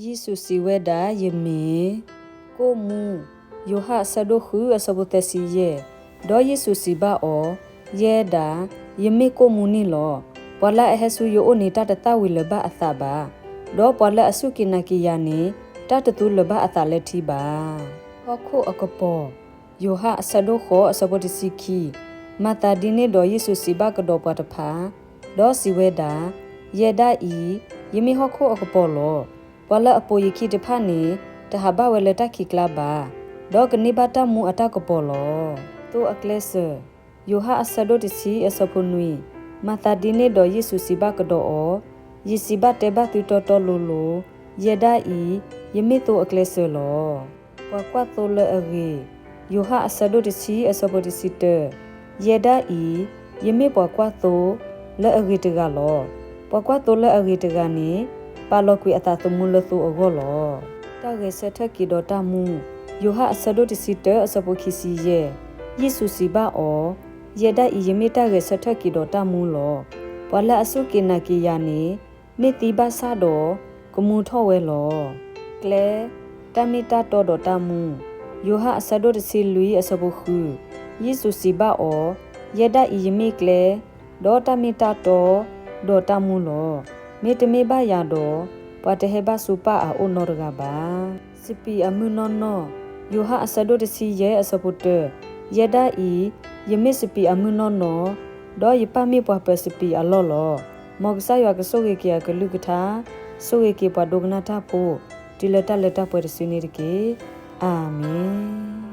ယေစုစီဝဲတာယမေကိုမူယိုဟာဆဒိုခုအစဘတစီယေဒေါ်ယေစုစီဘာအောယေဒါယမေကိုမူနီလောပလာအဟဆူယိုအိုနေတာတဝီလဘအသဘာဒေါ်ပလာအဆုကိနကီယာနီတတတူလဘအသလက်တီပါဟခုအကပေါ်ယိုဟာဆဒိုခောအစဘတစီခီမတာဒီနေဒေါ်ယေစုစီဘာကဒေါ်ပတဖာဒေါ်စီဝဲတာယေဒါဤယမေဟခုအကပေါ်လောပလာအပိုယခိတဖာနေတဟဘဝဲလက်တခိကလာဘာဒေါကနေဘတာမူအတကပေါ်လောတိုအကလက်ဆာယိုဟာအဆဒိုတစီအစဖုန်နွီမတာဒီနေဒေါ်ယေစုစီဘကဒေါ်ယေစီဘတေဘတူတော်တော်လိုလိုယေဒါဤယမေတိုအကလက်ဆာလောပကွတ်တိုလအဂီယိုဟာအဆဒိုတစီအစဖုတစီတယေဒါဤယမေပကွတ်တိုလအဂီတကလောပကွတ်တိုလအဂီတကနီပါလောကွေအတာတမူလသုအဂောလောတာဂေဆက်ထကီဒေါ်တာမူယိုဟာအဆဒိုတစီတအစပုခိစီယေယေစုစီဘာအောယေဒအီယမေတာဂေဆက်ထကီဒေါ်တာမူလောပလာအဆုကေနာကီယာနီမေတိဘာဆာဒေါ်ကမူထောဝဲလောကလေတမီတာတော်ဒေါ်တာမူယိုဟာအဆဒိုတစီလူအစပုခုယေစုစီဘာအောယေဒအီယမေကလေဒေါ်တမီတာတော်ဒေါ်တာမူလောမေတမေဘယာတော့ပတဟေဘစုပါအိုနော်ရကပါစပီအမှုနော်နော်ယိုဟာအဆဒိုတစီရဲ့အစပုတယေဒါဤယမေစပီအမှုနော်နော်ဒေါ်ယပမေပပစပီအလောလောမောက်ဆာယကဆိုကေကကလူကထာဆိုကေပဒုကနာတာပိုတီလတလက်တာပွဲစနေရကေအာမင်